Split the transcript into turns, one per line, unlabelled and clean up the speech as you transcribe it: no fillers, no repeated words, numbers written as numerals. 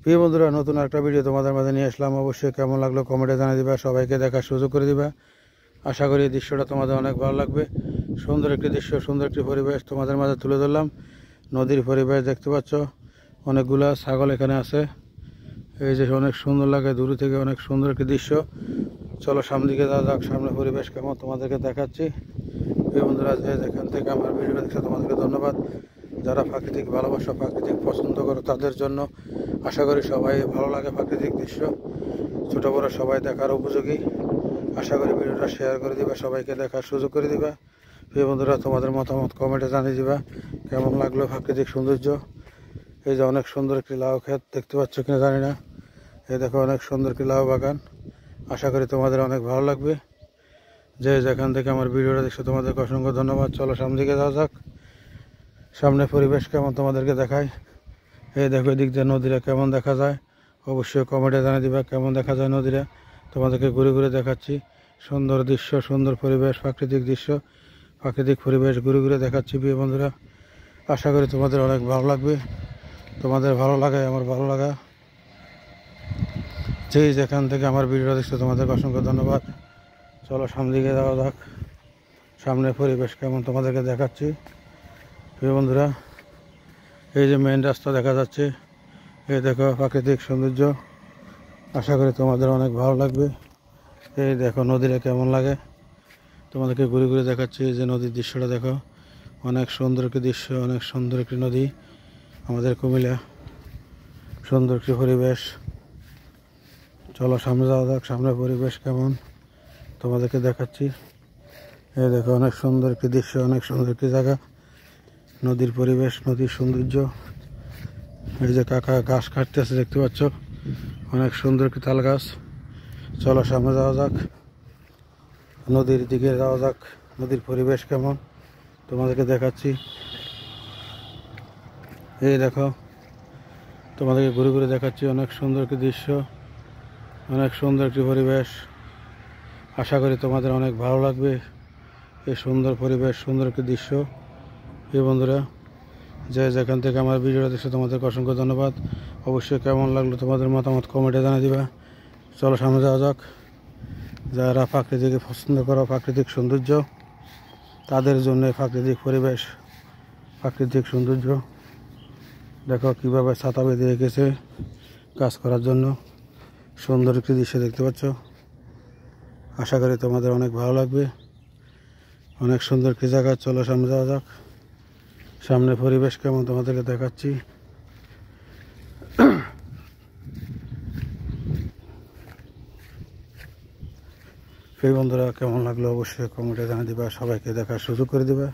প্রিয় বন্ধুরা, নতুন একটা ভিডিও তোমাদের মাঝে নিয়ে আসলাম। অবশ্যই কেমন লাগলো কমেন্টে জানিয়ে দিবা, সবাইকে দেখার সুযোগ করে দিবা। আশা করি এই দৃশ্যটা তোমাদের অনেক ভালো লাগবে। সুন্দর একটি দৃশ্য, সুন্দর একটি পরিবেশ তোমাদের মাঝে তুলে ধরলাম। নদীর পরিবেশ দেখতে পাচ্ছ, অনেকগুলা ছাগল এখানে আছে। এই যে অনেক সুন্দর লাগে, দূর থেকে অনেক সুন্দর একটি দৃশ্য। চলো সামনে দিকে যাওয়া যাক, সামনে পরিবেশ কেমন তোমাদেরকে দেখাচ্ছি। প্রিয় বন্ধুরা, যেখান থেকে আমার ভিডিওটা দেখছো তোমাদেরকে ধন্যবাদ। যারা প্রাকৃতিক ভালোবাসা, প্রাকৃতিক পছন্দ করো তাদের জন্য আশা করি সবাই ভালো লাগে প্রাকৃতিক দৃশ্য। ছোটো বড়ো সবাই দেখার উপযোগী। আশা করি ভিডিওটা শেয়ার করে দিবা, সবাইকে দেখার সুযোগ করে দিবা। প্রিয় বন্ধুরা, তোমাদের মতামত কমেন্টে জানিয়ে দিবা কেমন লাগলো প্রাকৃতিক সৌন্দর্য। এই যে অনেক সুন্দর একটি লাউ ক্ষেত দেখতে পাচ্ছ কিনা জানি না। এই দেখো অনেক সুন্দর একটি লাউ বাগান। আশা করি তোমাদের অনেক ভালো লাগবে। যেখান থেকে আমার ভিডিওটা দেখছো তোমাদেরকে অসংখ্য ধন্যবাদ। চলো সামনে দিকে যাওয়া যাক, সামনে পরিবেশ কেমন তোমাদেরকে দেখাই। এই দেখো এদিক দিয়ে নদীরা কেমন দেখা যায়, অবশ্যই কমেন্টে জানিয়ে দিবা কেমন দেখা যায় নদীরা। তোমাদেরকে ঘুরে ঘুরে দেখাচ্ছি সুন্দর দৃশ্য, সুন্দর পরিবেশ, প্রাকৃতিক দৃশ্য, প্রাকৃতিক পরিবেশ ঘুরে ঘুরে দেখাচ্ছি। প্রিয় বন্ধুরা, আশা করি তোমাদের অনেক ভালো লাগবে। তোমাদের ভালো লাগায় আমার ভালো লাগা। যেখান থেকে আমার ভিডিওটা দেখছো তোমাদেরকে অসংখ্য ধন্যবাদ। চলো সামনে দিকে যাওয়া যাক, সামনে পরিবেশ কেমন তোমাদেরকে দেখাচ্ছি। প্রিয় বন্ধুরা, এই যে মেইন রাস্তা দেখা যাচ্ছে, এই দেখো প্রাকৃতিক সৌন্দর্য। আশা করি তোমাদের অনেক ভালো লাগবে। এই দেখো নদীটা কেমন লাগে, তোমাদেরকে ঘুরে ঘুরে দেখাচ্ছি। এই যে নদীর দৃশ্যটা দেখো, অনেক সুন্দর একটি দৃশ্য, অনেক সুন্দর একটি নদী আমাদের কুমিল্লা। সুন্দর একটি পরিবেশ। চলো সামনে যাওয়া যাক, সামনে পরিবেশ কেমন তোমাদেরকে দেখাচ্ছি। এই দেখো অনেক সুন্দর একটি দৃশ্য, অনেক সুন্দর একটি জায়গা, নদীর পরিবেশ, নদীর সৌন্দর্য। এই যে কাকা ঘাস কাটতেছে দেখতে পাচ্ছ, অনেক সুন্দর একটি তাল গাছ। চলো সামনে যাওয়া যাক, নদীর দিকে যাওয়া যাক, নদীর পরিবেশ কেমন তোমাদেরকে দেখাচ্ছি। এই দেখো তোমাদেরকে ঘুরে ঘুরে দেখাচ্ছি, অনেক সুন্দর একটি দৃশ্য, অনেক সুন্দর একটি পরিবেশ। আশা করি তোমাদের অনেক ভালো লাগবে এই সুন্দর পরিবেশ, সুন্দর একটি দৃশ্য। এই বন্ধুরা, যেখান থেকে আমার ভিডিওটা দেখছো তোমাদেরকে অসংখ্য ধন্যবাদ। অবশ্যই কেমন লাগলো তোমাদের মতামত কমেন্টে জানিয়ে দিবা। চলো সামনে যাওয়া যাক। যারা প্রাকৃতিক পছন্দ করো, প্রাকৃতিক সৌন্দর্য, তাদের জন্য প্রাকৃতিক পরিবেশ, প্রাকৃতিক সৌন্দর্য। দেখো কীভাবে ছাতা বেঁধে রেখেছে কাজ করার জন্য। সুন্দর একটি দৃশ্য দেখতে পাচ্ছ। আশা করি তোমাদের অনেক ভালো লাগবে। অনেক সুন্দর একটি জায়গা। চলো সামনে যাওয়া যাক, সামনে পরিবেশ কেমন তোমাদেরকে দেখাচ্ছি। সেই বন্ধুরা, কেমন লাগলো অবশ্যই কমেন্টে জানিয়ে দিবা, সবাইকে দেখার সুযোগ করে দিবা।